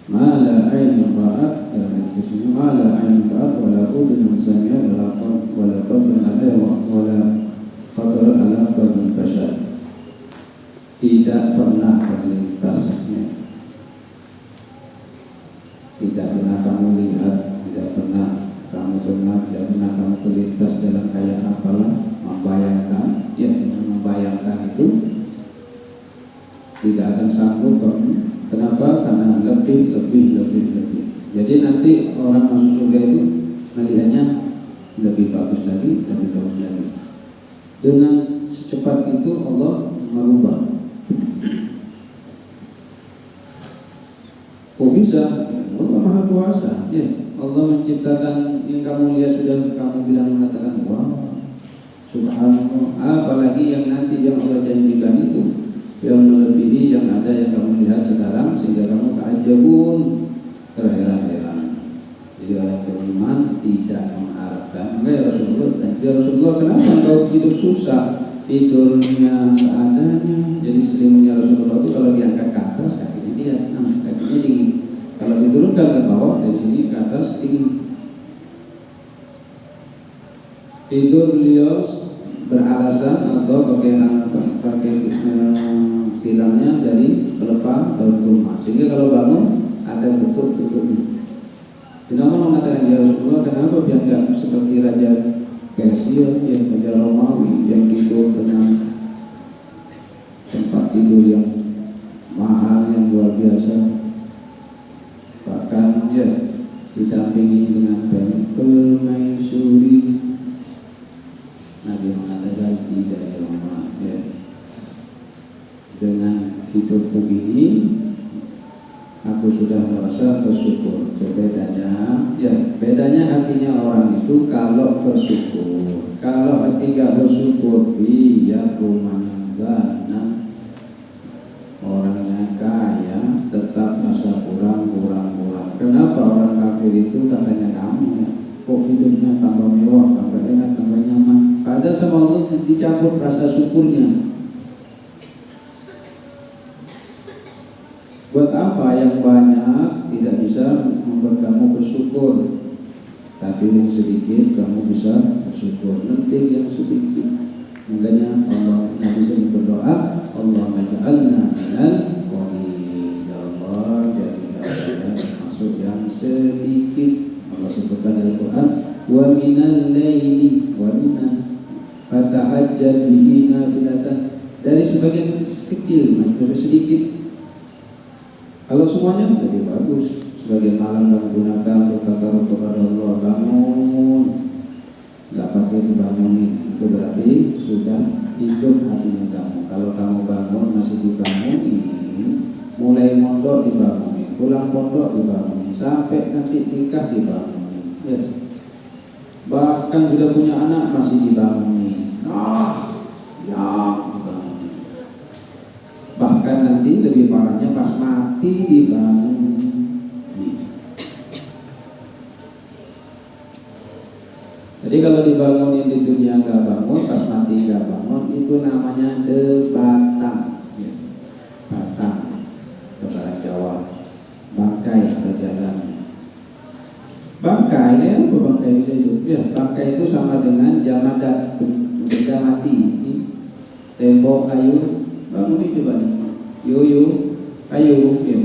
ma la ain ra'at, dan itu semua la sanggup bangun. Kenapa? Karena lebih. Jadi nanti orang masuk surga itu melihatnya lebih bagus lagi. Dengan secepat itu Allah merubah. Kok bisa? Allah Maha Kuasa. Ya, Allah menciptakan yang kamu lihat sudah kamu bilang mengatakan wow, subhanallah. Apalagi yang nanti yang Allah janjikan itu yang melebihi yang ada yang kamu lihat sekarang, sehingga kamu ta'ajabun, terheran-heran. Jadi orang beriman tidak mengharapkan. Maka ya Rasulullah, kenapa engkau tidur susah? Tidurnya seadanya. Jadi selimutnya Rasulullah itu kalau diangkat ke atas kakinya dia, kakinya dingin. Kalau diturunkan ke bawah dari sini ke atas dingin. Tidur beliau beralasan atau pakai tilangnya dari pelepah atau rumah, sehingga kalau bangun ada tutupnya. Kenapa mengatakan ya Rasulullah, kenapa biar nggak seperti Raja Persia, yang Raja Romawi yang tidur dengan tempat tidur yang mahal yang luar biasa, bahkan ya didampingi dengan permaisuri. Nabi mengatakan tidak ya Muhammad, ya. Dengan hidup begini aku sudah merasa bersyukur. Bedanya hatinya orang itu kalau bersyukur. Kalau hati gak bersyukur, biar rumahnya ganas, orangnya kaya, tetap masa kurang. Kenapa orang kafir itu katanya kamu ya, kok hidupnya tambah mewah, tambah enak, tambah nyaman? Padahal sama Allah dicampur rasa syukurnya. Buat apa yang banyak tidak bisa membuat kamu bersyukur, tapi yang sedikit kamu bisa bersyukur. Nanti yang sedikit. Makanya Allah Nabi SAW berdoa, Allahumma ja'alna minal qaliin. Ya Allah, jadikan saya termasuk yang sedikit. Allah sebutkan dalam Quran, wa minal laili wa minal fatahajjad bihi nafilatan. Dari sebagian kecil, dari sedikit. Kalau semuanya lebih bagus. Sebagian malam kamu gunakan berkata kepada Allah, bangun, nggak pakai dibangunin, itu berarti sudah hidup hatinya kamu. Kalau kamu bangun masih dibangunin, mulai mondok dibangunin, pulang pondok dibangunin, sampai nanti nikah dibangunin, ya. Bahkan sudah punya anak masih dibangunin. Bahkan nanti lebih parahnya pas mati dibangun. Jadi kalau dibangunin di dunia gak bangun, pas mati gak bangun, itu namanya debatang. Batang, bahasa Jawa, bangkai berjalan. Bangkai ya, apa bangkai bisa hidup? Ya, bangkai itu sama dengan jamadat, benda mati. Tembok kayu, bangun itu banyak. Kayu, ya.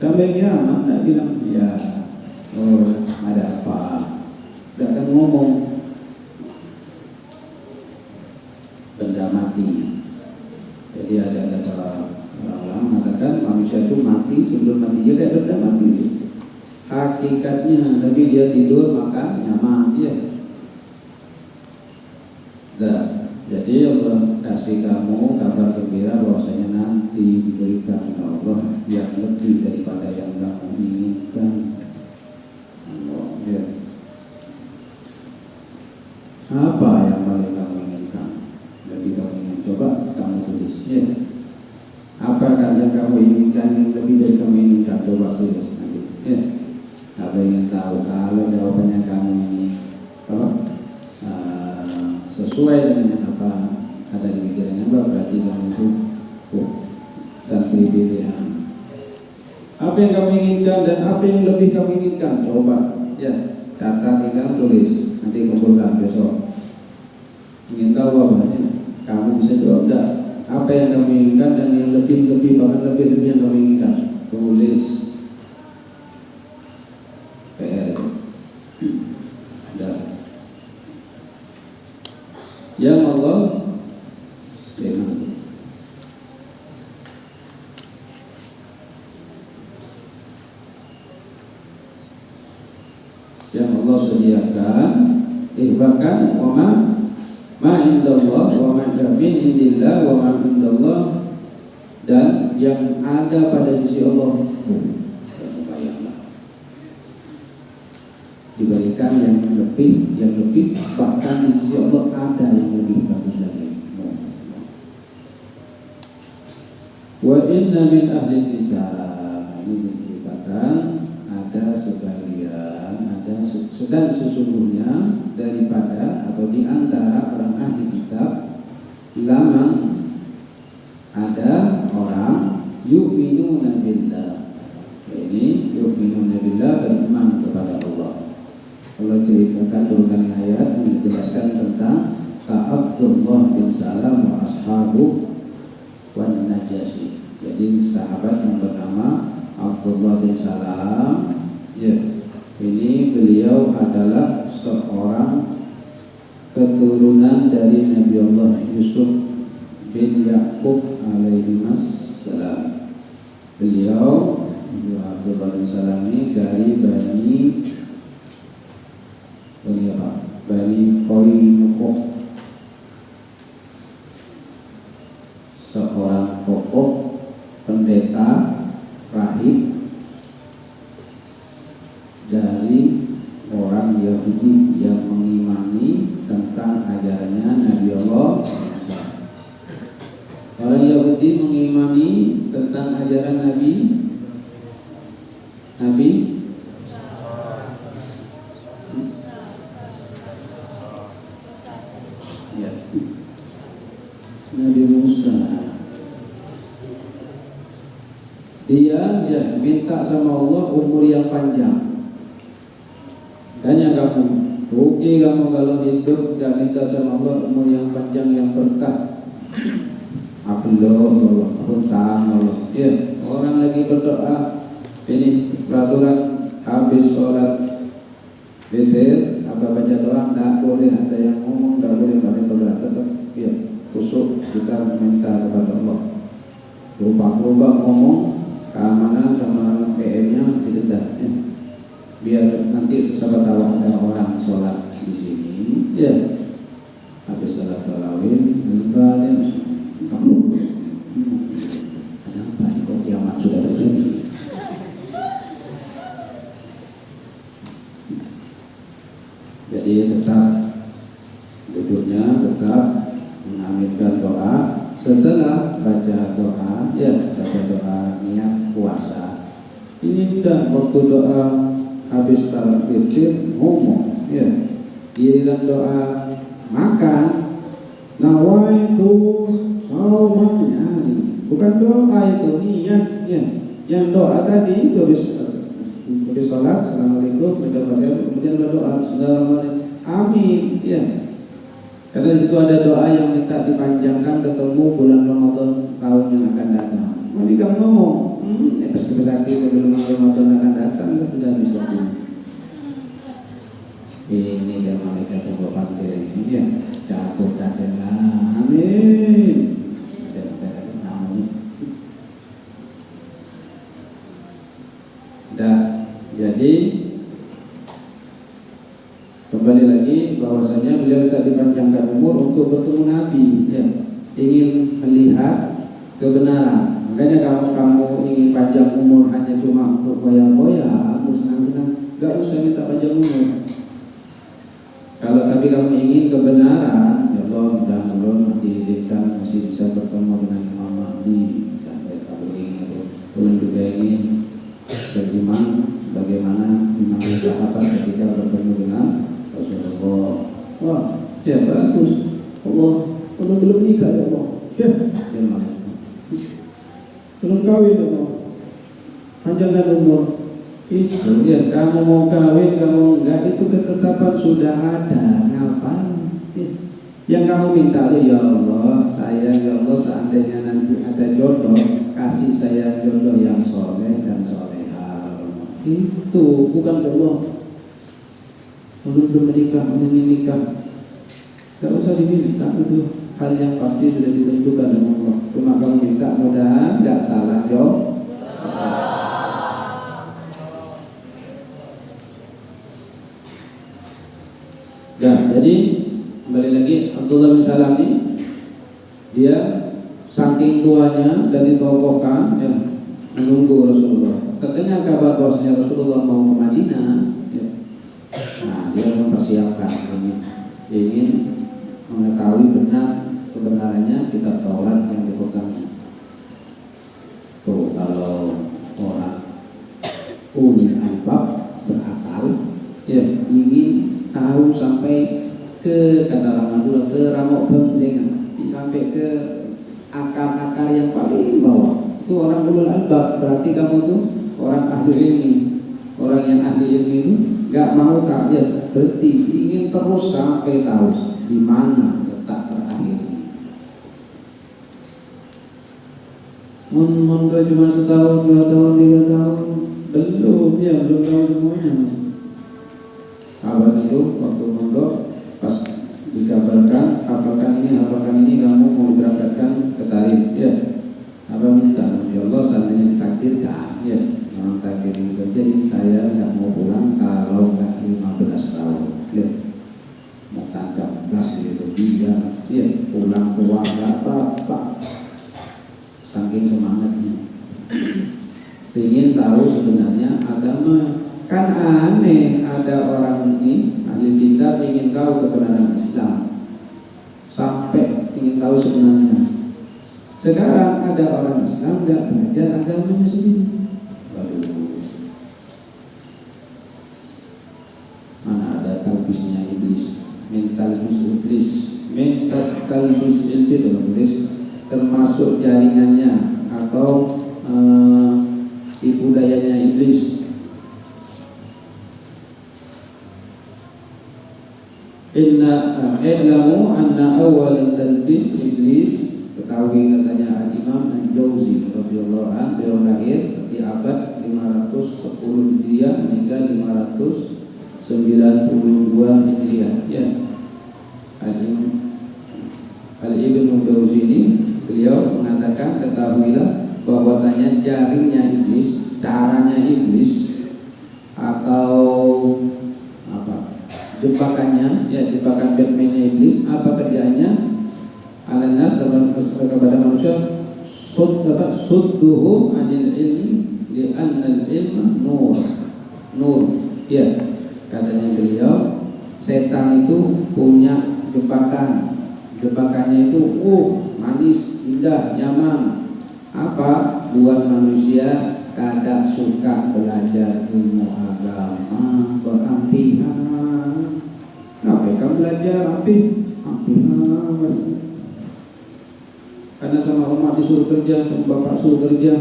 Sampai kiamat tak bilang ya, oh ada apa? Tidak akan ngomong. Benda mati. Jadi ada orang mengatakan manusia itu mati sebelum mati. Dia tidak benda mati itu. Hakikatnya, tapi dia tidur maka nyaman dia. Jadi Allah kasih kamu kabar gembira bahwasanya nanti diberikan Allah yang lebih daripada yang kamu inginkan. Allah, ya. Apa yang paling kamu inginkan? Lebih kamu ingin, coba kamu tulis ya. Apakah yang kamu inginkan yang lebih dari kamu inginkan? Coba tulis nanti ya. Apa ingin tahu? Kalau jawabannya kamu ini sesuai dengan apa ada di pikirannya, berarti kamu itu santri pilihan. Apa yang kamu inginkan dan apa yang lebih kamu inginkan? Coba ya, kata tinggal tulis, nanti kumpulkan besok. Ingin tahu apa? Kamu bisa jawab enggak? Apa yang kamu inginkan dan yang lebih bahkan lebih yang kamu inginkan? Tulis. PR. Yang Allah yang Allah sediakan. Bahkan ma indallah wa ma min indillah wa ma indallah, dan yang ada pada sisi Allah diberikan yang lebih, bahkan di sisi Allah ada yang lebih bagus lagi. Wa inna min ahli kitab, ini dikatakan ada sebagian, sedang sesungguhnya daripada atau di antara orang ahli kitab, laman ada orang yu'minuna billah. Ini yu'minuna billah, beriman kepada Allah. Allah ceritakan turunkan ayat yang menjelaskan tentang Abdullah bin Salam wa ashabu wan Najasyi. Jadi sahabat yang bernama Abdullah bin Salam, ya, ini beliau adalah seorang keturunan dari Nabi Allah Yusuf bin Yakub alaihi salam. Beliau Abdullah bin Salam ini dari Bani Koinukok, seorang tokoh pendeta rahib dari orang Yahudi yang mengimani tentang ajarannya Nabi Allah. Orang Yahudi mengimani tentang ajaran Nabi Musa. Dia minta sama Allah umur yang panjang. Tanya kamu, rugi kamu kalau hidup gak minta sama Allah umur yang panjang yang berkah. Allah, hutang Allah. Ya, orang lagi berdoa, ini peraturan habis sholat witir, apa baca doa, tidak boleh ada yang ngomong, tidak boleh pada doa, tetap ya khusus kita minta kepada Allah. Lupa ngomong, keamanan sama PM-nya didedah, ya. Biar nanti siapa tahu ada orang sholat di sini, ya. Habis sholat tarawih, kamu kenapa nih kok kiamat sudah terjadi? Jadi tetap duduknya tetap mengaminkan doa. Setelah baca doa, ya baca doa niat puasa. Ini tidak waktu doa habis tarawih ngomong, ya. Giliran doa makan, nawaitu saumanya, bukan doa itu niat, ya. Yang doa tadi itu habis sholat, assalamualaikum, kemudian berdoa, bismillahirrahmanirrahim, amin, ya. Karena di situ ada doa yang minta dipanjangkan ketemu bulan Ramadan tahun yang akan datang. Nanti kamu ngomong, pas sebelum Ramadan akan datang, itu sudah habis waktu. Ini dan malaikat yang berpanggil ini, ya, cabut adalah, amin. Jadi kembali lagi bahwasanya beliau tak dipanjangkan umur untuk bertemu Nabi, ya, ingin melihat kebenaran. Makanya kalau kamu ingin panjang umur hanya cuma untuk boya-boya, senang-senang, gak usah minta panjang umur. Kalau tapi kamu ingin kebenaran, ya Allah, mudah-mudahan diizinkan masih bisa bertemu dengan Imam Mahdi, sampai kamu ingin pun juga ingin beriman bagaimana Imam sahabat ketika bertemu dengan Rasulullah. Wah, ya bagus. Allah belum nikah ya Allah. Ya, belum kawin ya Allah. Panjangkan umur. Itu ya, kamu mau kawin, kamu enggak, itu ketetapan sudah ada. Ngapain? Yang kamu minta itu, ya Allah, saya ya Allah, seandainya nanti ada jodoh, kasih saya jodoh yang soleh dan soleha. Itu bukan Allah. Belum menikah, menikah, gak usah diminta, itu hal yang pasti sudah ditentukan dengan Allah. Cuma kamu minta, mudah gak salah jawab. Nah, jadi kembali lagi Abdullah bin Salam ini dia saking tuanya dan ditokohkan ya, menunggu Rasulullah. Terdengar kabar bahwasanya Rasulullah mau ke Madinah, ya. Nah, dia mempersiapkan ingin mengetahui kebenarannya kitab Taurat yang dipegangnya. Tuh, kalau orang ulil albab berakal, ya ingin tahu sampai ke kata Ramadhan, ke ramok bengsengan, sampai ke akar-akar yang paling bawah. Itu orang ulul albab, berarti kamu tuh orang ahli ilmi. Orang yang ahli ilmi itu nggak mau tak ya berarti ingin terus sampai tahu di mana letak terakhir. Mungkin cuma setahun, 2 tahun, 3 tahun belum tahu semuanya mas. Kabar itu waktu mondok pas dikabarkan apakah ini kamu mau berangkatkan ke Taif ya. Apa minta ya Allah seandainya ditakdirkan ya memang takdir itu jadi saya nggak mau pulang kalau nggak 15 tahun ya mau tancap gas gitu dia ya pulang tua nggak apa-apa saking semangatnya ingin tahu sebenarnya agama. Kan aneh ada orang ini ahli kitab ingin tahu kebenaran Islam sampai ingin tahu sebenarnya. Sekarang ada orang Islam nggak belajar agamanya sendiri. Waduh, mana ada talbisnya iblis, mental iblis, termasuk jaringannya atau tipu dayanya iblis. I'lamu anna awwal talbis iblis. Ketahui katanya Imam Al-Jauzi radhiyallahu anhu, beliau lahir di abad 510 Hijriah meninggal 592 Hijriah ya. Al-Ibnu Jauzi ini beliau mengatakan ketahuilah bahwasanya jaringnya iblis, caranya iblis atau apa jebakannya ya, jebakan Batman-nya iblis, apa kerjaannya alanas kepada manusia sudduhum anil ilmi li'anna al-ilma nur ya, katanya beliau setan itu punya jebakannya itu manis, indah, nyaman, apa buat manusia kadang suka belajar ilmu agama berampihan. Kenapa kamu belajar ampihan? Karena sama umat disuruh kerja, sama bapak suruh kerja.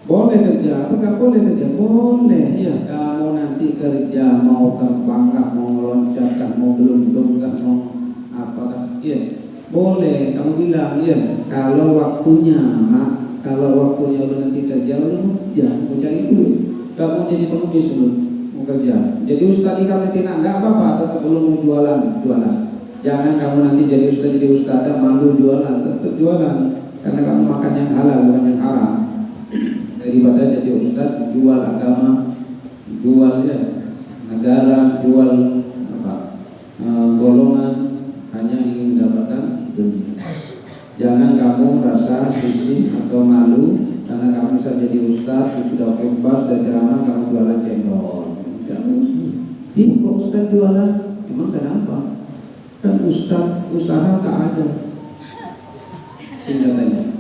Boleh kerja, apakah boleh kerja? Boleh, ya. Kamu nanti kerja mau terbang kah, mau loncat kah, mau gelundung kah, mau apakah? Ya, boleh. Kamu bilang, ya. Kalau waktunya lu nanti kerja, lu mau cari duit. Kamu jadi pengemis lu mau kerja. Jadi ustaz di Karantina nggak apa-apa, tetap lu mau jualan. Jangan kamu nanti jadi ustaz malu jualan, tetap jualan karena kamu makan yang halal bukan yang haram. Daripada jadi ustaz jual agama, jual ya negara, jual golongan hanya ingin mendapatkan dunia. Jangan kamu rasa risih atau malu karena kamu bisa jadi ustaz, sudah khutbah dan ceramah kamu jualan cendol. Kok ustaz jualan? Emang kenapa? Kan ustaz usaha tak ada senjatanya,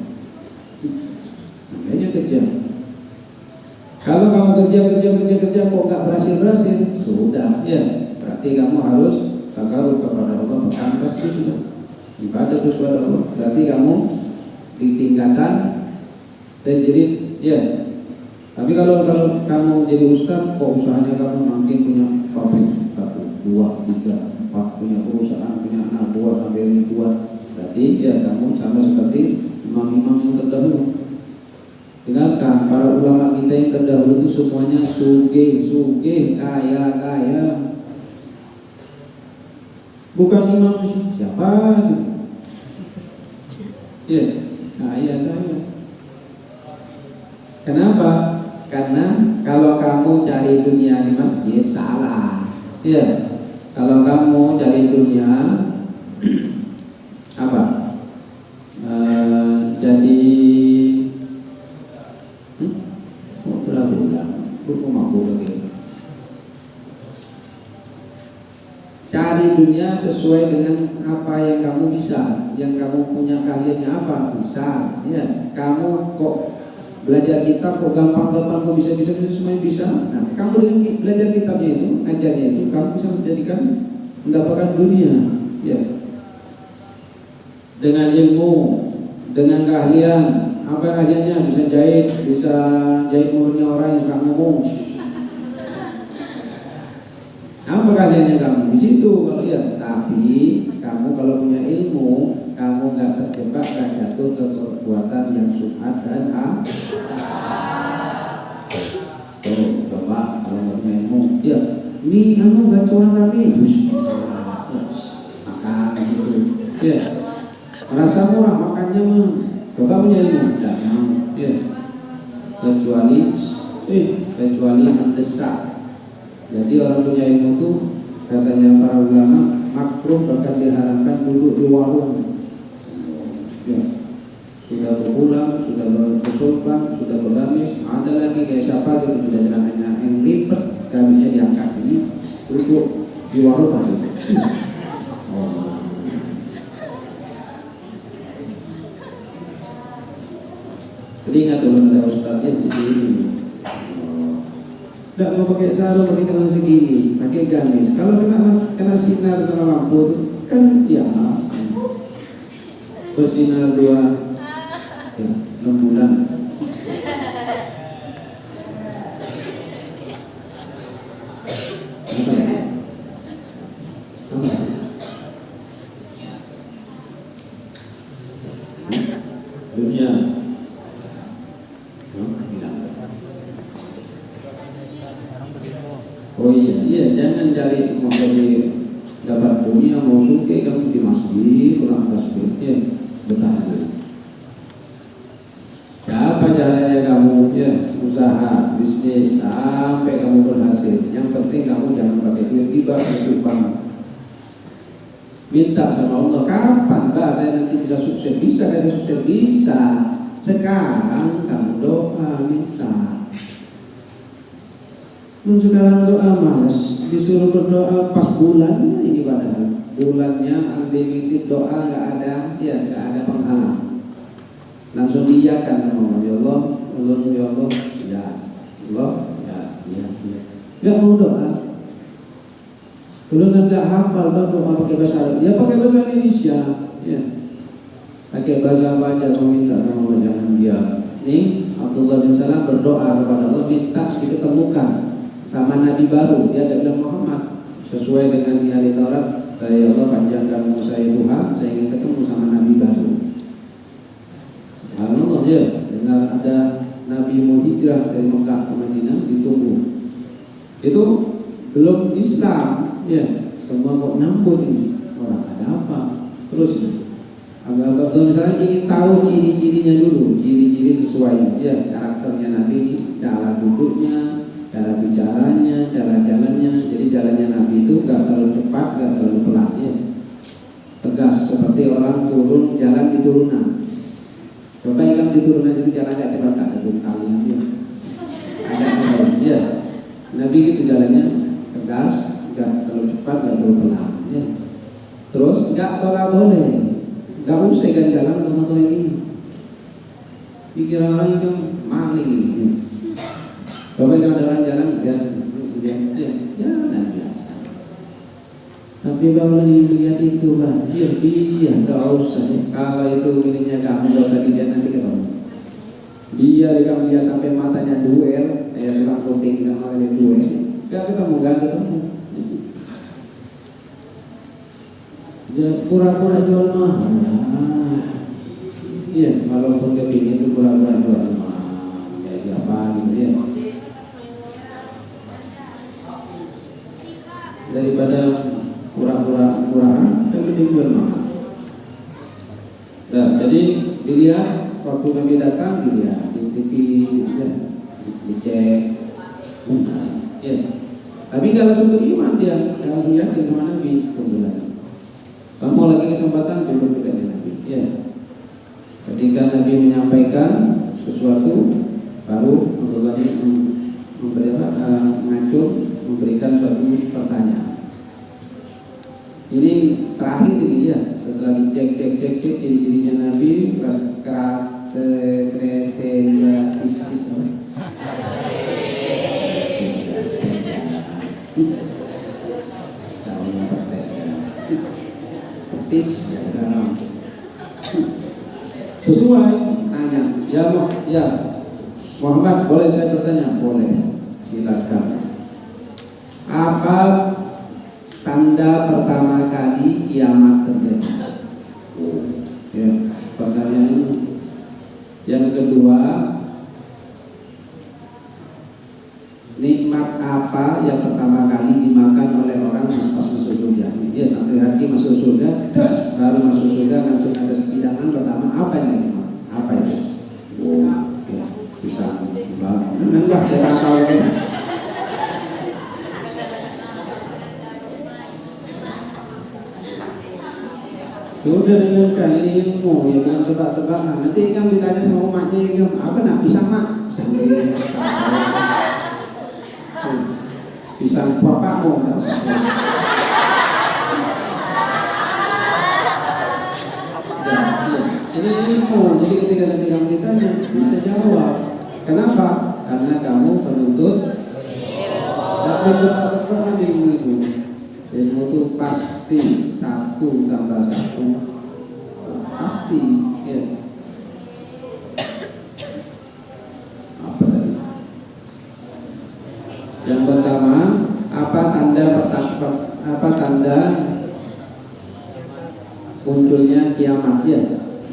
makanya kerja. Kalau kamu kerja kok nggak berhasil, sudah ya berarti kamu harus takarub kepada Allah, pasti sudah ibadah terus kepada Allah. Berarti kamu di tingkatan tajrid ya. Tapi kalau kamu jadi ustaz kok usahanya kamu makin punya pabrik 1, 2, 3, 4 punya perusahaan, punya anak buah sampai ini buat, berarti ya kamu sama seperti imam-imam yang terdahulu. Dengarkan para ulama kita yang terdahulu itu semuanya sugih, kaya. Bukan imam siapa? Ya, kaya. Kenapa? Karena kalau kamu cari dunia di masjid salah. Ya, kalau kamu cari dunia apa? Jadi bulan buku mampu lagi. Cari dunia sesuai dengan apa yang kamu bisa, yang kamu punya keahliannya apa bisa. Ya, kamu kok belajar kitab kok gampang-gampang kok bisa semuanya bisa. Nah, kamu dengan belajar kitabnya itu, ajarnya itu, kamu bisa mendapatkan dunia. Ya, dengan ilmu, dengan keahlian. Apa keahliannya? Bisa jahit mulutnya orang yang suka ngomong. Apa keahliannya kamu? Di situ kalau ya. Tapi kamu kalau punya ilmu, kamu nggak terjebak, nggak jatuh ke perbuatan yang subhat dan oh, coba kalau nggak punya ilmu, ya ini kamu nggak cuan rapi, makan gitu, ya merasa murah makannya mah. Coba punya ilmu, jangan, ya kecuali mendesak. Jadi orang punya ilmu itu katanya para ulama makruh bahkan diharamkan duduk di warung. Ya, sudah berpulang, sudah bersopan, sudah bergamis, ada lagi kayak siapa gitu sudah ceramahnya yang ribet, gamisnya diangkat ini duduk di warung aja. Oh. Jadi ingat dulu ada ustadznya di sini. Tidak mau pakai sarung, pakai celana segini, pakai gamis. Kalau kena sinar sama lampu kan ya bersinar 6 bulan. Dunia. Oh iya, jangan cari mau jadi dapat dunia, mau suke kamu di masjid, pulang tasbih, ya bertahan. Apa caranya kamu ya usaha bisnis sampai kamu berhasil? Yang penting kamu jangan pakai duit riba, banget. Minta sama Allah, kapan saya nanti bisa sukses? Bisa saya sukses? Bisa. Sekarang kamu doa minta. Sekarang doa malas, disuruh berdoa pas bulannya ini padahal bulannya unlimited doa nggak ada, ya nggak ada penghalang. Langsung diiyakan sama Allah, ya Allah, ya Allah, ya Allah, ya. Nggak mau doa. Belum nggak hafal doa pakai bahasa Arab, ya pakai bahasa Indonesia, ya. Pakai bahasa apa aja mau minta sama Allah, jangan dia. Nih Abdullah bin Salam berdoa kepada Allah minta diketemukan sama Nabi baru. Dia ada bilang Muhammad sesuai dengan di ahli Taurat, saya Allah panjangkan umur saya Tuhan, saya ingin ketemu sama Nabi baru. Subhanallah, dia dengar ada Nabi mau hijrah dari Mekah ke Madinah ditunggu. Itu belum Islam, ya semua kok nyambut ini orang ada apa? Terus agak misalnya ingin tahu ciri-cirinya dulu, ciri-ciri sesuai ya karakternya Nabi ini, cara duduknya, cara bicaranya, cara jalannya. Jadi jalannya Nabi itu gak terlalu cepat, gak terlalu pelan, ya tegas seperti orang turun jalan di turunan. Coba ingat di turunan itu jalan gak cepat, gak ada kalian ya. Agak ya. Nabi itu jalannya tegas, gak terlalu cepat, gak terlalu pelan, ya. Terus gak tolak-tolak, gak usah kan jalan sama tolak ini. Dikira orang itu maling ini. Coba kalau ada orang jalan dia jalan biasa. Tapi kalau dilihat itu kan, dia nggak usah ya. Kalau itu ininya kamu nggak usah dilihat nanti ketemu. Dia sampai matanya duel, tukang putih sama dia duel, nggak ketemu. Dia pura-pura jual mahal. Iya, kalau kepingin itu pura-pura jual mahal. Ya siapa gitu ya. Daripada pura-puraan kan lebih mahal. Nah, jadi dilihat waktu Nabi datang, dilihat di TV, ya, dicek benar, ya. Tapi kalau sungguh iman dia, kalau sungguh yakin sama Nabi, kebetulan. Kamu lagi kesempatan belum dengan Nabi. Ya. Ketika Nabi menyampaikan sesuatu, baru memberikan suatu pertanyaan. Ini terakhir ini ya, setelah dicek ciri-cirinya Nabi, kriteria isis. Sesuai tanya ya Muhammad, boleh saya bertanya? Boleh, silakan. Apa tanda pertama kali kiamat terjadi? Ya, pertanyaan ini. Yang kedua, nikmat apa yang pertama kali dimakan oleh orang pas masuk surga? Ya, sampai hati masuk surga, terus baru masuk surga langsung ada hidangan pertama, apa ini? Apa itu? Ya, bisa enggak saya tahu ya. Sudah dengarkan ini ilmu yang dengan tebak-tebakan. Nanti kan ditanya sama umatnya, apa nak pisang mak? Pisang bapak mau. Ini ilmu, jadi ketika kamu ditanya bisa jawab. Kenapa? Karena kamu penuntut. Tak tebak-tebakan ilmu itu. Ilmu itu pasti 1 tambah 1 pasti ya. Apa tadi? Yang pertama, apa tanda munculnya kiamat ya?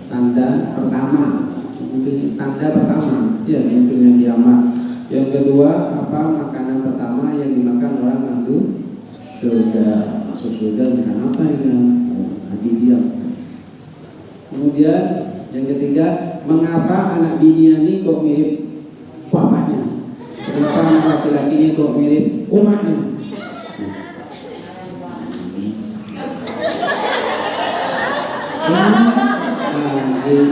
Tanda pertama ya, munculnya kiamat. Yang kedua, apa makanan pertama yang dimakan orang masuk surga? Masuk surga dengan apa ya? Nabi diam. Kemudian yang ketiga, mengapa anak biniani kok mirip bapaknya? Kenapa anak laki-lakinya kok mirip umatnya?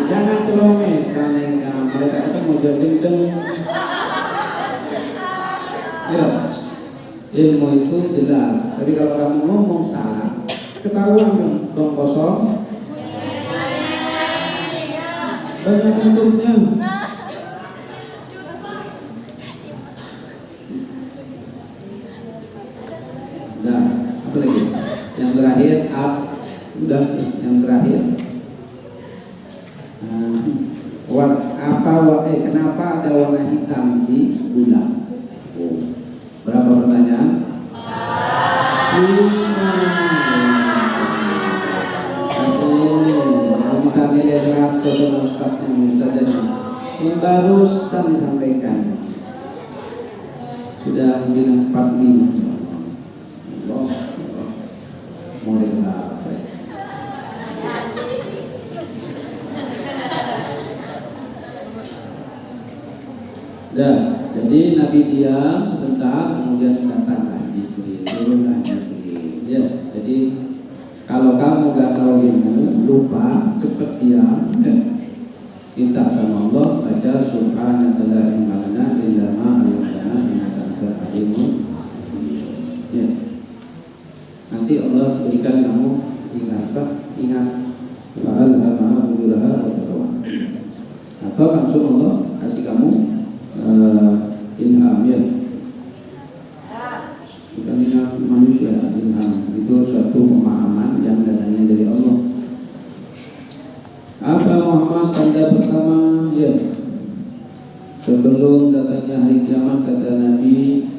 Jangan teromeh, karena mereka itu mau jadeng. Ya, ilmu itu jelas. Tapi kalau kamu ngomong salah, ketahuan dong kosong. Banyak untuknya. Nah, apa lagi? Yang terakhir, yang terakhir. Kenapa ada warna hitam di gula? Berapa pertanyaan? 5. Kita nilai 100 sama Ustaznya ini barusan disampaikan. Sudah bilang 45. Mulai sampai. Jadi Nabi diam sebentar, kemudian datang lagi turun lagi. Ya, jadi kalau kamu gak tahu ilmu, lupa, cepet diam, minta sama Allah, baca subhanaka la ilma lana illa ma 'allamtana innaka antal alimul hakim. Ya. Nanti Allah berikan kamu ingat fa'alhamaha fujuraha wa taqwa. Atau langsung Allah kasih kamu ilham ya. Bukan ilham manusia, ilham itu suatu pemahaman yang datangnya dari Allah. Apa Muhammad tanda pertama ya? Sebelum datangnya hari kiamat, kata Nabi,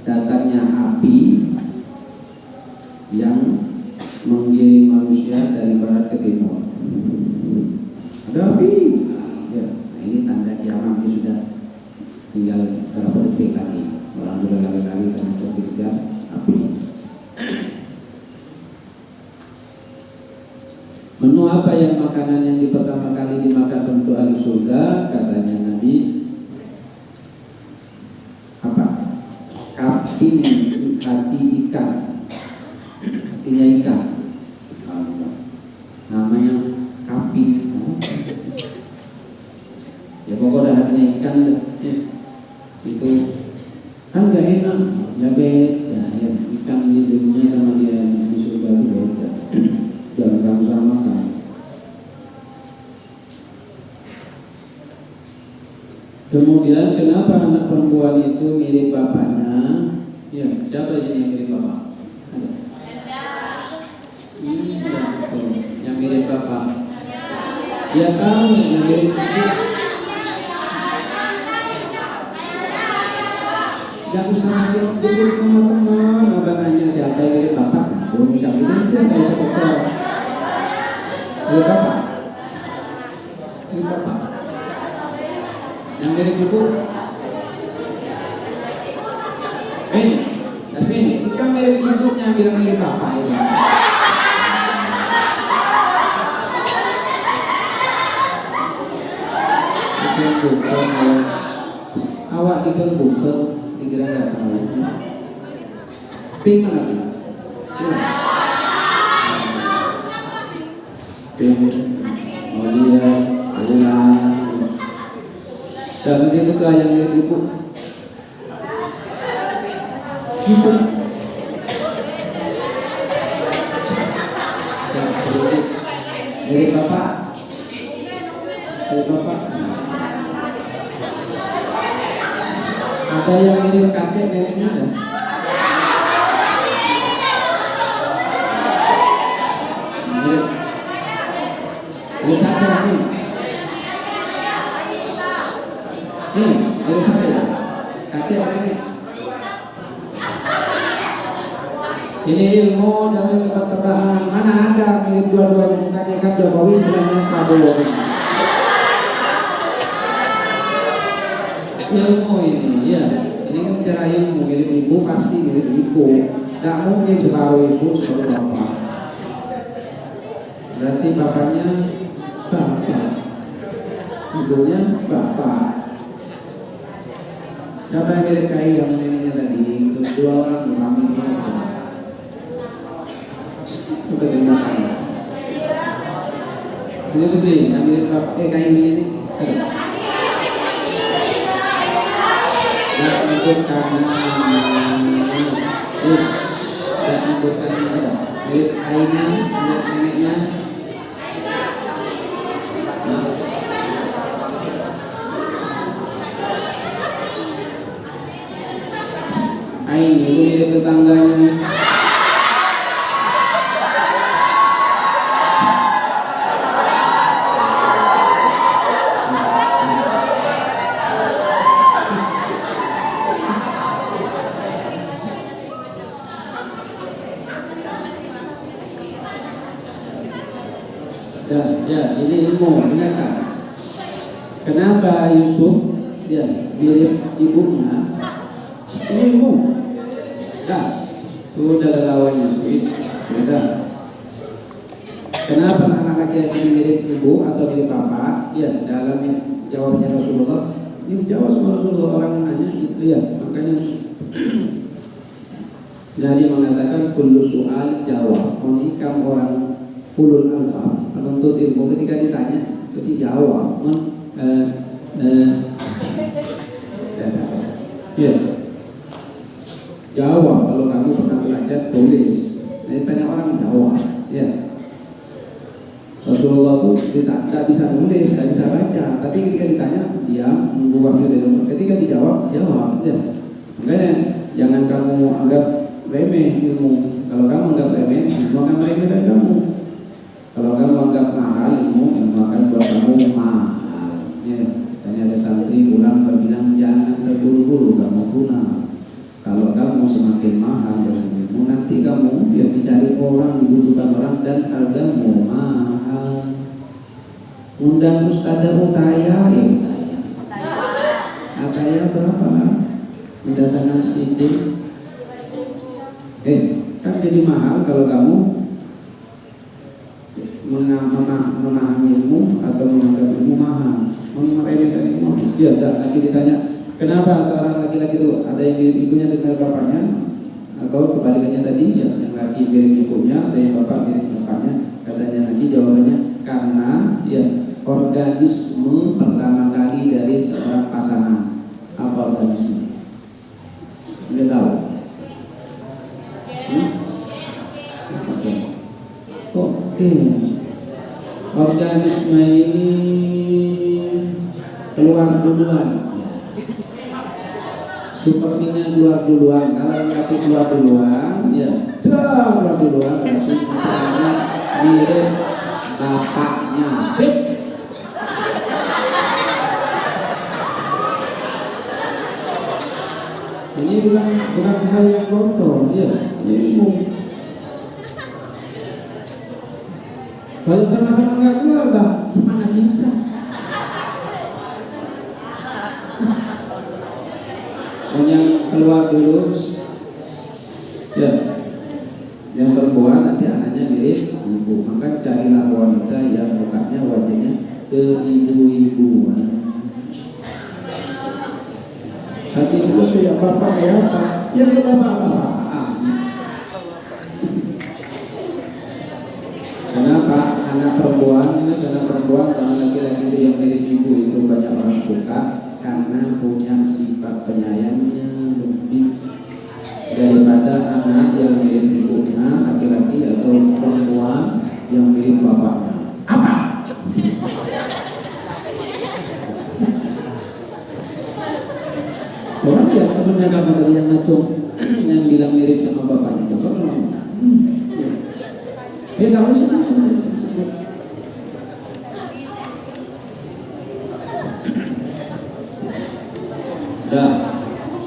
datangnya api yang menggiring manusia dari barat ke timur. Ada api ya. Nah, ini tanda kiamat. Ini sudah tinggal berapa detik lagi. Orang sudah lari-lari karena dikejar api. Menu apa yang makanan yang pertama kali dimakan untuk ahli surga? Katanya Nabi, apa? hati ikan, hatinya ikan, namanya kapin. Ya pokoknya hatinya ikan ya. Itu kan gak enak, ya beda ya. Ikan di dunia sama dia di surga itu beda. Jangan kamu samakan. Kemudian kenapa anak perempuan itu mirip bapaknya? Ya, siapa jadi yang mirip bapak? Ada? Yang mirip bapak. Ya tahu yang mirip. Gak usah jadi teman-teman. Abang nanya siapa yang mirip bapak? Belum minta bilang itu nggak usah kotor. Mirip bapak. Mirip bapak. Yang mirip ibu. Yasmin, itu kan mirip ibunya, bilang mirip bapak ini. Itu bukan awak itu bukan dikira nggak tahu. Pink mana pink? Pink. Oh dia, ulang. Dan dia buka yang mirip ibu. Yusuf. Mirip bapak. Mirip bapak. Ada yang mirip kakek neneknya ada. Mirip. Mirip kakek lagi. Mirip kakek. Kakek lagi. Ini ilmu dalam tebak-tebakan. Mana ada mirip dua-duanya, bukannya kan Jokowi sebenarnya Prabowo. Ilmu ini, ya. Ini kan cara ilmu, mirip ibu pasti mirip ibu. Tidak mungkin separuh ibu separuh bapak. Berarti bapaknya bapak, ibunya bapak. Siapa yang mirip kayak yang neneknya tadi? Dua orang bermain ini. Bukan dengan kain. Ini lebih yang mirip kain ini. Tidak ikut kanan. Tidak ikut kanan. Mirip kainnya, mirip neneknya. Kain itu mirip tetangganya. Ya, ini ilmu, benar kan? Kenapa Yusuf ya mirip ibunya? Ini ilmu. Dah, sudah lawannya Yusuf. Sudah. Kenapa anak laki-laki mirip ibu atau mirip bapak? Ya, dalam jawabnya Rasulullah. Ini jawab sama Rasulullah, orang nanya itu ya, makanya Nabi mengatakan kullu su'al jawab. Menikam orang ulul albab menuntut ilmu ketika ditanya pasti jawab. Ya, jawab. Kalau kamu pernah belajar tulis. Tanya orang jawab. Ya, Rasulullah itu tidak bisa nulis, tidak bisa baca. Tapi ketika ditanya diam, menunggu wahyu dari Allah. Ketika dijawab, jawab. Ya, makanya jangan kamu anggap remeh ilmu. Kalau kamu anggap remeh, ilmu akan remeh dari kamu. Kalau kamu anggap mahal ilmu akan buat kamu mahal. Ya, dan ada santri pulang berbilang jangan terburu-buru kamu punah. Kalau kamu semakin mahal dengan ilmu, nanti kamu biar dicari orang, dibutuhkan orang dan hargamu mahal. Undang Ustadzah Utaya, ya Utaya. Utaya berapa? Mendatangkan sedikit. Kan jadi mahal kalau kamu memahami ilmu atau menganggap ilmu mahal, meremehkan ilmu. Dia tidak lagi ditanya Kenapa seorang laki-laki itu ada yang mirip ibunya dengan bapaknya, atau kebalikannya tadi, yang laki mirip ibunya atau yang bapak mirip bapaknya? Katanya lagi jawabannya karena ya organisme pertama kali dari seorang pasangan. Apa organisme? Anda tahu? Oke. Organisme ini keluar duluan. Sepertinya keluar duluan. Kalau yang laki keluar duluan, ya keluar duluan. Berarti mirip bapaknya. Ini bukan hal yang kotor, ya. Ini kalau sama-sama nggak keluar, Bang, mana bisa? Yang keluar dulu, ya. Yang perempuan nanti anaknya mirip ibu. Maka carilah wanita yang mukanya wajahnya keibu-ibuan. Hati itu ya bapak ya apa? Ya bapak. Kenapa anak perempuan? Karena perempuan sama laki-laki itu yang mirip ibu itu banyak orang suka karena punya sifat penyayangnya lebih daripada anak yang mirip ibunya, laki-laki atau perempuan yang mirip bapaknya. Apa? Orang ya temennya kamu dari yang ngacung yang bilang mirip sama bapaknya. Coba kalau kamu sih nah,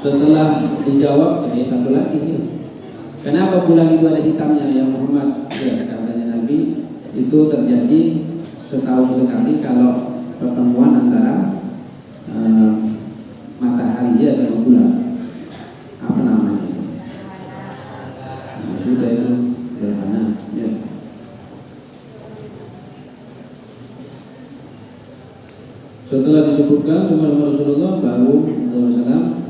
setelah dijawab ini satu lagi nih. Kenapa bulan itu ada hitamnya ya Muhammad? Ya, katanya Nabi itu terjadi setahun sekali kalau pertemuan antara matahari ya sama bulan. Apa namanya? Nah, sudah itu sederhana ya. Setelah disebutkan Umar Rasulullah baru Rasulullah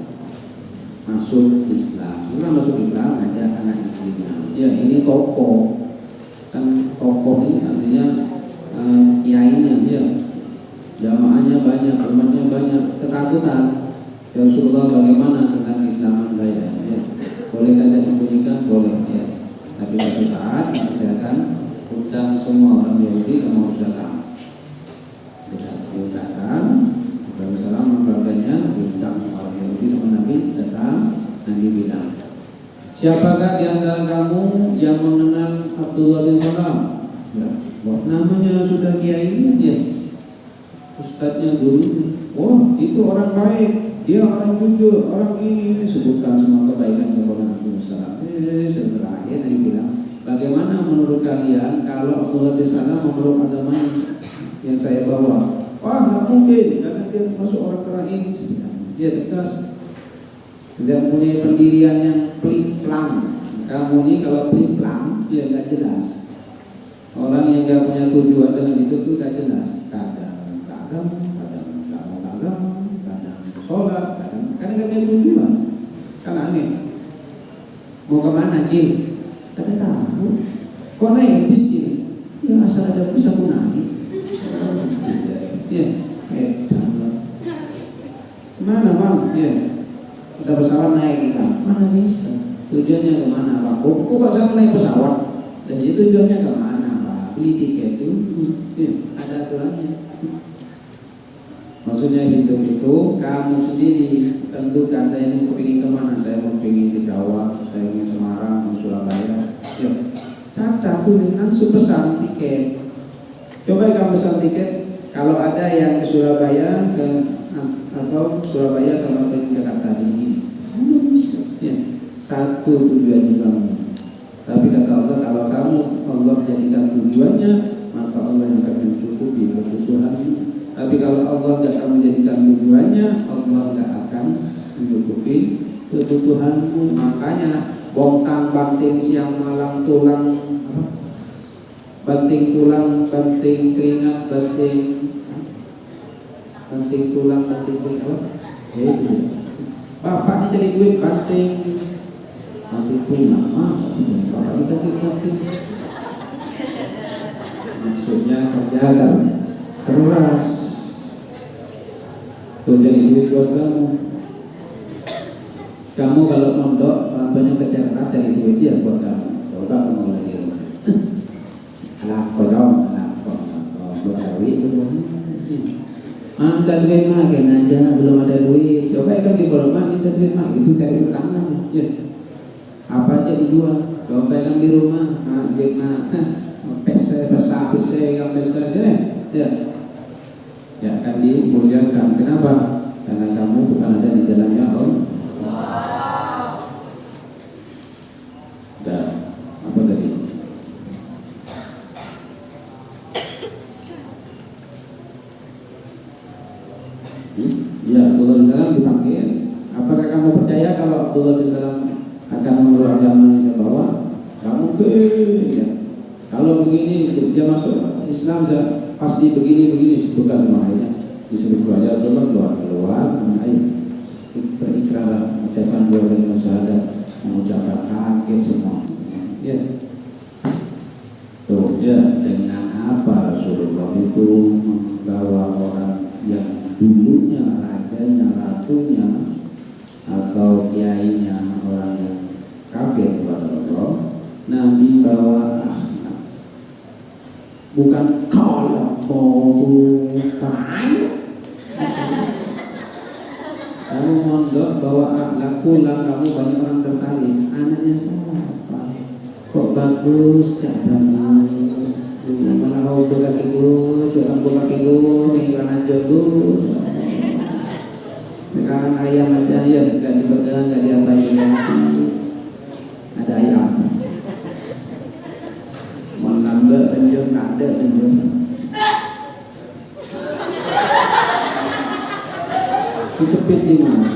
masuk Islam. Setelah masuk Islam ada anak istrinya. Ya ini tokoh, kan tokoh ini artinya kiainya ya. Jamaahnya banyak, umatnya banyak, ketakutan. Ya Rasulullah bagaimana tentang Islaman saya? Ya. Boleh saya sembunyikan? Boleh ya. Tapi suatu saat saya akan undang semua orang Yahudi yang mau datang. Datang, Rasulullah keluarganya diundang sama orang Yahudi sama Nabi datang. Nabi bilang, siapakah di antara kamu yang mengenal Abdullah bin Salam? Ya, namanya sudah kiai ya. Ustadznya dulu, oh itu orang baik, dia orang jujur, orang ini sebutkan semua kebaikan kepada Nabi Salam. Terakhir Nabi bilang, bagaimana menurut kalian kalau Abdullah bin Salam memeluk agama yang saya bawa? Wah nggak mungkin, karena dia masuk orang terakhir. Dia tegas, tidak punya pendirian yang pling-plang. Kamu ini kalau pling-plang, dia nggak jelas. Orang yang nggak punya tujuan dalam hidup itu nggak jelas. Kadang sholat, kadang nggak punya tujuan. Kan aneh. Mau kemana Cil? Kata tahu. Kok naik bis Cil? Ya asal ada bis aku naik. Ya, mana bang? Ya, kita pesawat naik kita. Mana bisa? Tujuannya kemana bang? Kok saya naik pesawat? Dan itu tujuannya kemana bang? Beli tiket dulu. Ya, ada aturannya. Maksudnya itu kamu sendiri tentukan saya mau kepingin kemana. Saya mau kepingin ke Jawa, saya ingin Semarang, mau Surabaya. Ya, catat tuh langsung pesan tiket. Coba kamu pesan tiket. Kalau ada yang ke Surabaya atau Surabaya sama ke Jakarta ini, kamu bisa. Ya, satu tujuannya kamu. Tapi kata Allah, kalau kamu Allah jadikan tujuannya, maka Allah yang akan mencukupi kebutuhanmu. Tapi kalau Allah tidak akan menjadikan tujuannya, Allah tidak akan mencukupi kebutuhanmu. Makanya bongkang banting siang malam tulang, banting tulang, banting keringat, banting tulang, banting keringat, Bapak ini cari duit banting bunga, masa bapak ini banting. Maksudnya kerja kan keras, tuh jadi duit buat kamu. Kamu kalau mondok, orang banyak kerja keras cari duit ya buat kamu. Coba kamu lagi rumah. Anak kodong, berkawin itu. Minta duit mah, kena aja belum ada duit. Coba kan di rumah minta duit mah, itu cari rekaman. Ya. Apa aja dijual. Coba kan di rumah, duit mah, PC besar, PC yang besar aja. Ya. Ya akan dimuliakan. Kenapa? Karena kamu bukan ada di jalannya Allah. Dan apa tadi? Ya, Abdullah bin Salam dipanggil. Apakah kamu percaya kalau Abdullah bin Salam akan menurut agama yang bawa? Kamu ya. Kalau begini dia masuk Islam pasti begini sebutkan makanya disuruh keluar keluar ayo berikrar mengucapkan dua kalimat syahadat, mengucapkan akhir semua ya. Tuh ya, dengan apa Rasulullah itu membawa orang yang dulunya rajanya, ratunya atau kiainya orang yang kafir kepada Allah, Nabi bawa bukan kalau kamu mondok bawa akhlak pulang, kamu banyak orang tertarik. Anaknya siapa? Kok bagus, gak bagus. Malah kau berkaki gue, orang berkaki gue, ingin aja gue. Sekarang ayam aja ya, gak dipegang, gak diapain lagi. Ada ayam. Mau nambah penjum, tak ada penjum. Dicepit di mana?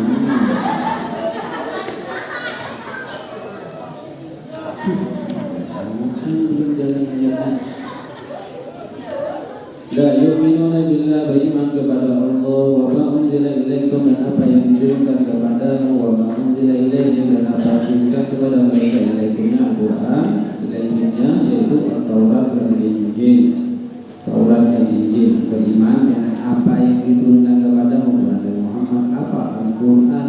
La yu'minuna billah, beriman kepada Allah, wa ma unzila ilaikum, dan apa yang diturunkan kepadamu, wa ma unzila ilaihim, dan apa yang diturunkan kepada mereka, ilaihimnya Al-Quran, ilaihimnya yaitu Taurat dan Injil. Taurat dan Injil, beriman dengan apa yang diturunkan kepadamu kepada Muhammad, apa Al-Quran.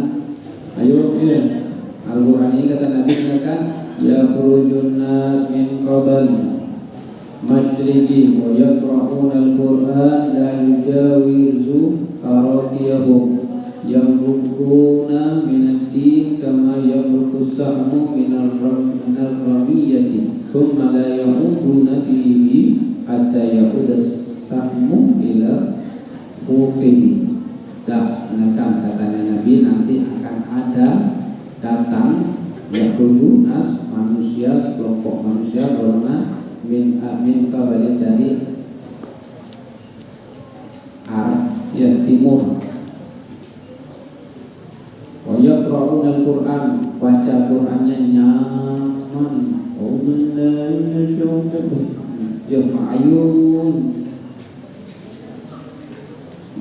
Ayo ya, Al-Quran ini kata Nabi kan, ya khurujun nas min qabl masyriqi wa yaqra'una al-Qur'an la yujawizu taradiyahum yamrukuna minad-din kama yamruku as-sahmu minal ramiyati thumma la yahuduna fihi hatta yahuda as-sahmu ila fuqihi. Dan katanya Nabi, nanti akan ada datang yahudu nas, manusia, sekelompok manusia golongan min kabali dari arah ya timur. Wa yaqra'una al-Qur'an, baca Qur'annya nyaman. Oh billahi ya ma'ayun,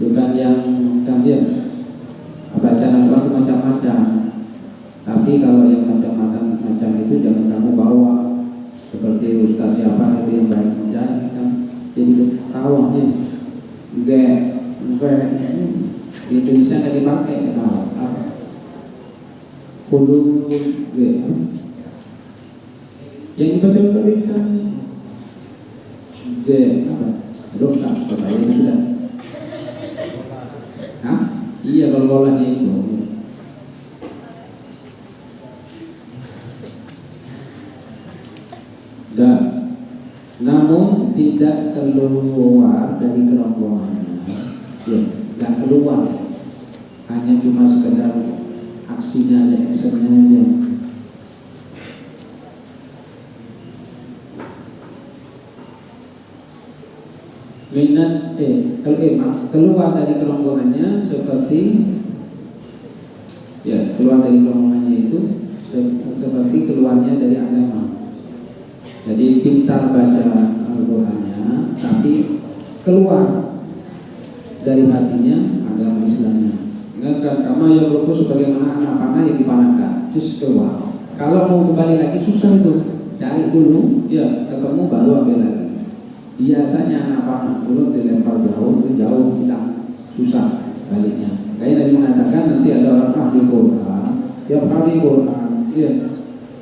bukan yang kalian baca Al-Quran macam-macam. Tapi kalau yang macam-macam itu jangan kamu bawa seperti ustaz siapa itu yang baik menjadi kan jadi ketawa nih enggak di Indonesia nggak dipakai apa kudu yang betul-betul kan apa dokter pertanyaan sudah iya kalau itu namun tidak keluar dari kerongkongannya, ya, tidak keluar, hanya cuma sekedar aksinya aja, actionnya aja. Keluar dari kerongkongannya seperti, ya, keluar dari kerongkongannya itu seperti keluarnya dari agama. Jadi pintar baca Al-Qurannya, tapi keluar dari hatinya agama Islamnya. Maka Katakan kama yang berku sebagaimana anak panah yang dipanahkan, just keluar. Kalau mau kembali lagi susah itu, cari dulu, ya ketemu baru ambil lagi. Biasanya anak panah dulu dilempar jauh, itu jauh hilang, susah baliknya. Kayak Nabi mengatakan nanti ada orang ahli Quran, tiap kali Quran, ya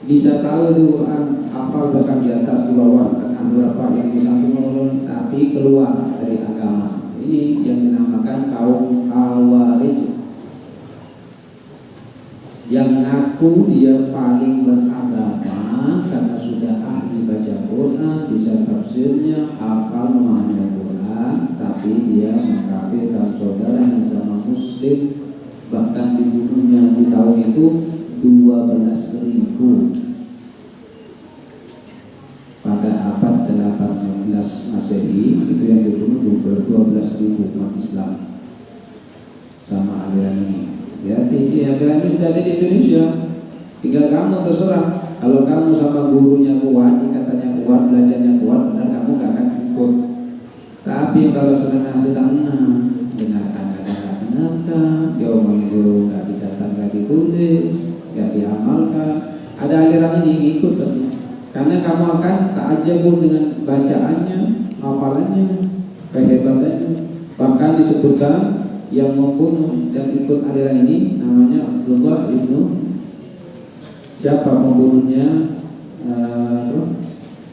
bisa tahu itu Quran, hafal bahkan di atas di bawah, tengah berapa yang di samping menurun, tapi keluar dari agama. Ini yang dinamakan kaum Khawarij, yang ngaku dia paling beragama karena sudah ahli baca Quran, bisa tafsirnya, hafal memahami Quran, tapi dia mengkafirkan saudaranya sama Muslim, bahkan dibunuhnya di tahun itu 12.000 pada abad 18 Masehi, itu yang dibunuh 12.000 umat Islam sama aliran ini. Ya, aliran ini sudah ada di Indonesia. Tinggal kamu terserah. Kalau kamu sama gurunya kuat, katanya kuat, belajarnya kuat, benar kamu gak akan ikut. Tapi kalau sedang dengarkan kadang-kadang, dia omongin guru gak dicatat, gak ditulis, gak diamalkan, ada aliran ini ikut pasti. Karena kamu akan ta'ajabun dengan bacaannya, hafalannya, kehebatannya. Bahkan disebutkan yang membunuh dan ikut aliran ini namanya Abdullah ibnu, siapa pembunuhnya?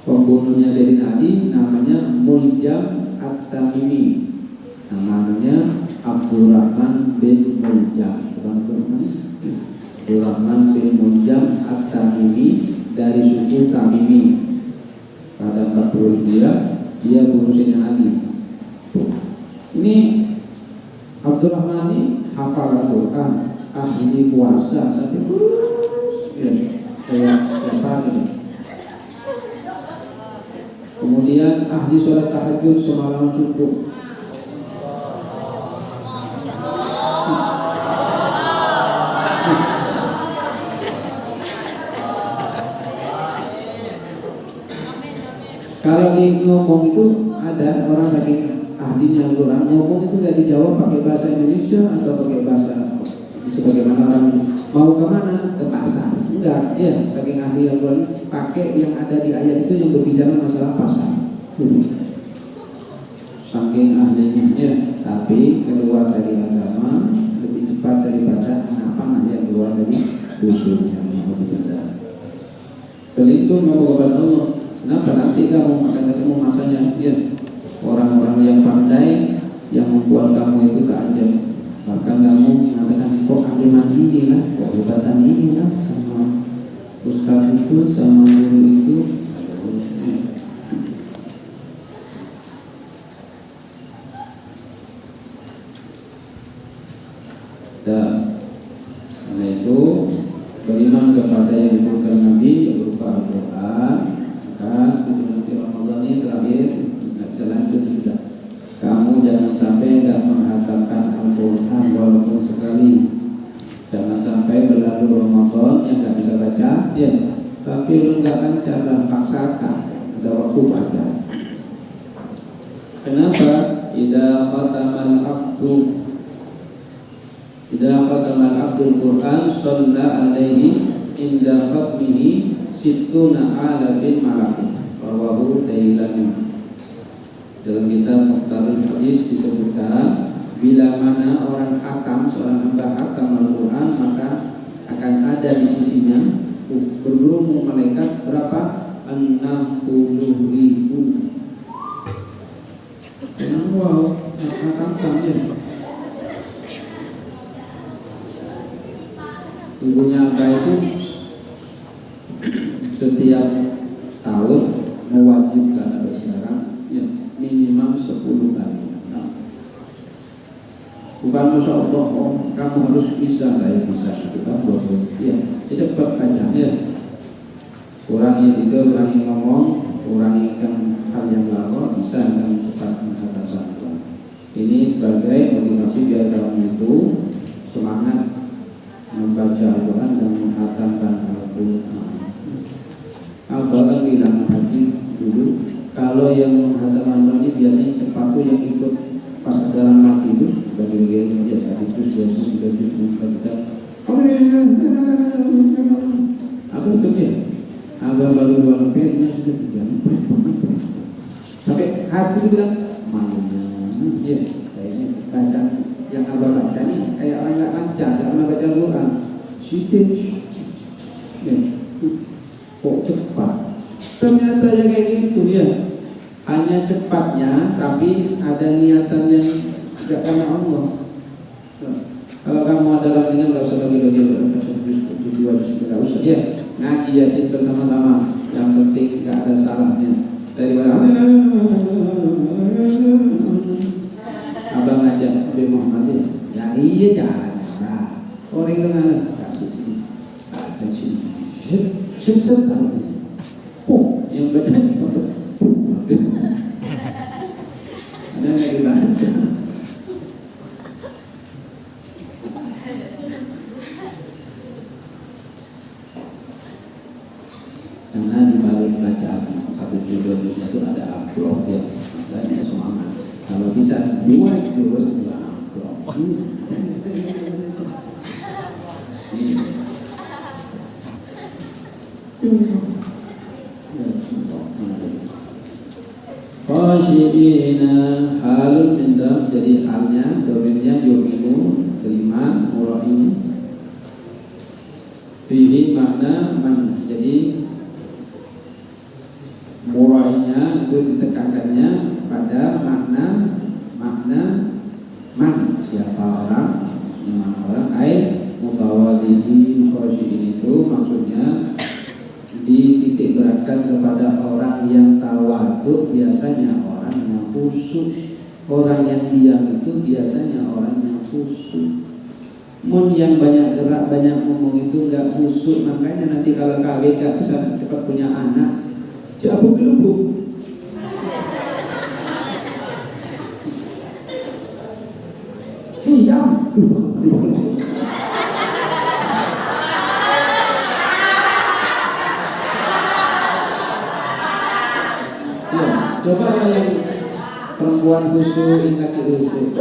Pembunuhnya Sayyidina Ali namanya Muljam At-Tamimi, namanya Abdurrahman bin Muljam, Abdurrahman bin Muljam At-Tamimi dari suku Tamimi. Pada 40 Hijriah dia bunuh Sayyidina Ali. Ini Abdurrahman ini hafal Al-Quran, ahli puasa sampai ya, kayak siapa gitu. Kemudian ahli sholat tahajud semalam subuh. Kalau di ngomong itu ada orang saking ahlinya Al-Quran, ngomong itu gak dijawab pakai bahasa Indonesia atau pakai bahasa sebagaimana orang mau kemana, ke pasar, enggak, ya saking ahli Al-Quran pakai yang ada di ayat itu yang berbicara masalah pasar. Saking ahlinya ya, tapi keluar dari agama lebih cepat daripada anak panah yang keluar dari dusunnya. Pelitun mau kepada Allah. Kenapa nanti kamu akan ketemu masanya ya, orang-orang yang pandai yang membuat kamu itu takjub. Bahkan kamu mengatakan kok aliman ini lah, kok hebatan ini lah, sama ustaz itu, sama guru itu. Dan karena itu beriman kepada yang diturunkan Nabi yang berupa Al-Quran. Maka nanti Ramadan ini terakhir nggak bisa lanjut juga. Kamu jangan sampai nggak menghatamkan Al-Quran walaupun sekali. Jangan sampai berlalu Ramadan yang nggak bisa baca, ya. Tapi lu nggak lancar dan paksakan ada waktu baca. Kenapa? Idza khatamal abdul Quran shalla alaihi inda khatmihi situna ala bin malakin rawahu Dailami. Dalam kitab Mukhtarul Hadis disebutkan bila mana orang khatam, seorang hamba khatam Al-Quran, maka akan ada di sisinya bergerumun malaikat berapa? 60.000. Wow, khatam ya. Ibunya angka itu setiap tahun mewajibkan ada sekarang ya, minimal 10 kali. Nah, bukan masya Allah, oh, kamu harus bisa, saya bisa, kita boleh. Ya, cepat aja ya. Kurangi tidur, kurangi ngomong, kurangi hal yang lama, bisa dengan cepat menghadapkan Tuhan. Ini sebagai motivasi biar kamu itu semangat membaca Al-Quran dan menghatamkan Al-Quran. Al-Quran bilang haji dulu, kalau yang menghatamkan Al-Quran ini biasanya cepat tuh yang ikut pas dalam mati itu bagi bagi dia satu juz, dua juz, tiga juz, empat kita. Apa itu? Abang baru dua lempernya sudah tiga empat. Sampai hati itu bilang, mana? Ya, saya baca yang abang baca nih kayak orang nggak lancar, nggak pernah baca Quran. Sitin, kok cepat? Ternyata yang kayak gitu ya, hanya cepatnya, tapi ada niatan yang tidak karena Allah. Kalau kamu ada dengan nggak usah bagi-bagi tujuan, nggak usah. Ya, ngaji Yasin bersama-sama. Yang penting nggak ada salahnya. Daripada abang ngajak Nabi Muhammad ya iya caranya. Nah, orang dengan kasih sini, ada sini, sip tahu. Oh, yang betul. Ada yang dibaca. Karena di balik bacaan satu judulnya itu ada amplop ya, dan semangat. Kalau bisa dua jurus dua amplop. Khasyi'ina halun minda, jadi halnya domirnya yu'minu terima murah ini fihi makna man, jadi murainya itu ditekankannya pada makna man, siapa orang, mana orang, mutawallihi khasyi'in itu maksudnya dititik beratkan kepada orang yang tawadhu, biasanya orang yang khusyuk. Orang yang diam itu biasanya orang yang khusyuk. Mun yang banyak gerak, banyak ngomong itu enggak khusyuk. Makanya nanti kalau kawin enggak bisa cepat punya anak, jauh gelembung. Diam. Coba yang perempuan khusyuk, ingat khusyuk.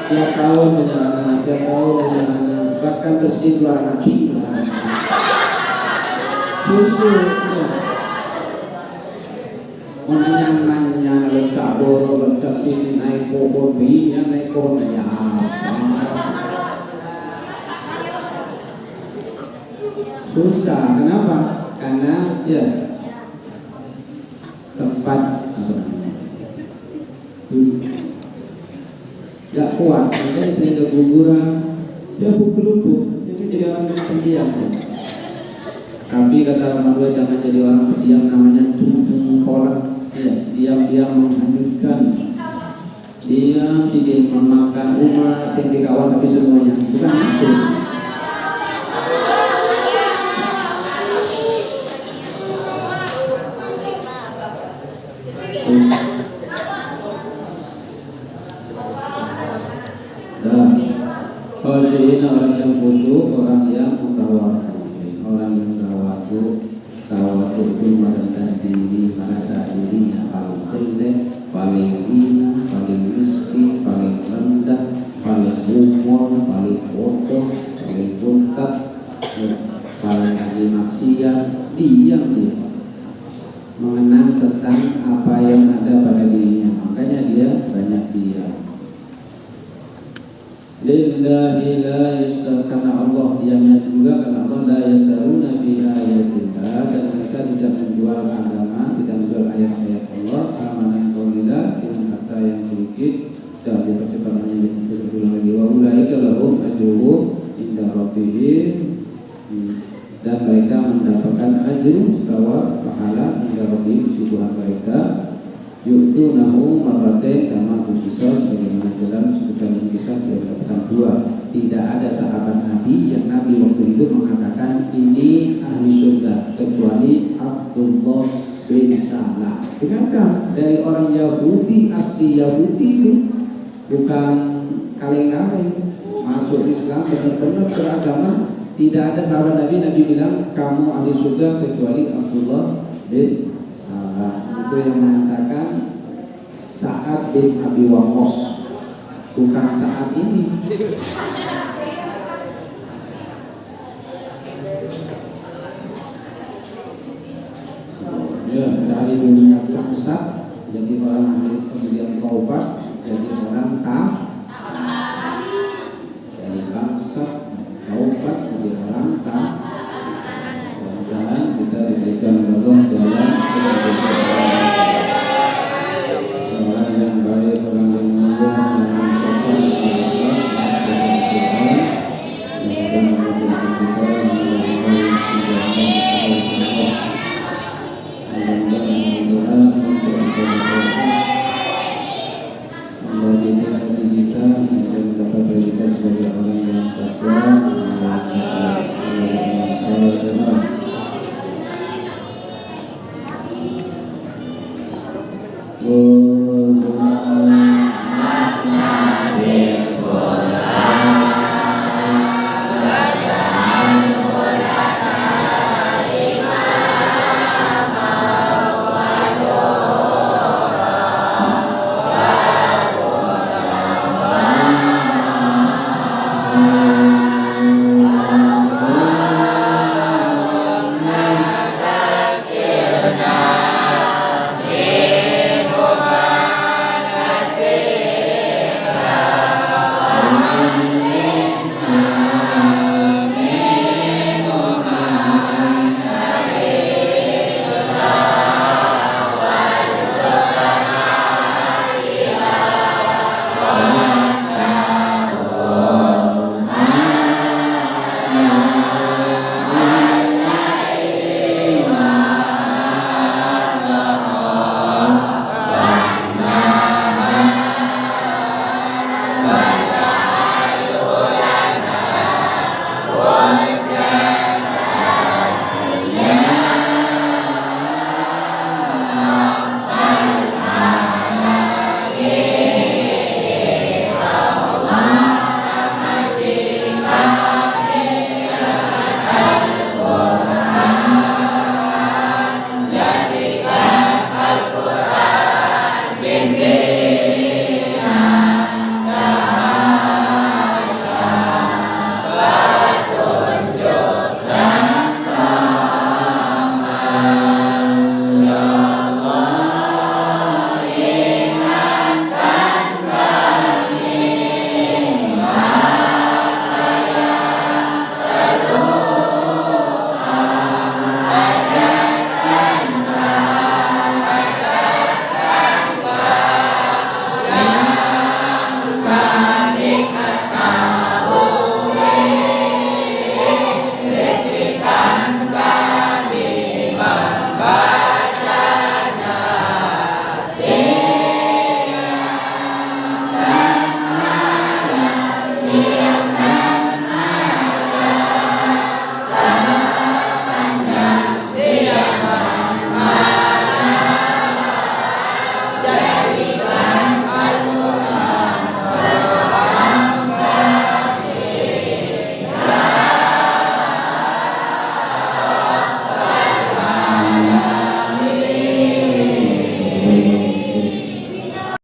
Tiap tahun punya anak, tiap tahun punya anak, bahkan bersih dua anak Cina. Khusyuk. Menyamannya lencak borong, lencak sini naik pohon, binya naik pohon ya. Susah, kenapa? Karena ya tempat gak kuat, makanya sering keguguran, dia buk-buk, jadi orang yang pendiam. Tapi kata orang tua jangan jadi orang pendiam, namanya orang ya, diam-diam menghancurkan. Diam sedikit memakan umat, tinggi kawan tapi semuanya bukan itu. Khasyi'in orang yang khusyuk, orang yang mutawadhu. Orang yang tawadhu itu merendahkan diri, merasa dirinya paling jelek, paling hina, paling miskin, paling rendah, paling umur, paling bodoh, paling buntat, paling ahli maksiat. Diam dia mengenang tentang apa yang ada pada dirinya, makanya dia banyak diam. Lillahi la yastar, karena Allah diamnya juga karena Allah la yastaruna bi ayatillah, dan mereka tidak menjual agama, tidak menjual ayat-ayat Allah, amanan qalilah, dengan kata yang sedikit dan dipercepat menjadi berulang lagi. Wa ulaika lahum ajruhum inda rabbihim, dan mereka mendapatkan ajru sawab pahala inda rabbihim di Tuhan mereka. Yu'tunahu marratain kama qisas, sebagaimana dalam sebutan kisah dikatakan dua. Tidak ada sahabat Nabi yang Nabi waktu itu mengatakan ini ahli surga kecuali Abdullah bin Salam. Dengarkan, dari orang Yahudi, asli Yahudi itu bukan kaleng-kaleng, masuk Islam benar-benar beragama. Tidak ada sahabat Nabi bilang kamu ahli surga kecuali Abdullah bin Salam. Itu yang mengatakan Sa'ad bin Abi Waqqas, bukan saat ini. Ya, dari dunia kasab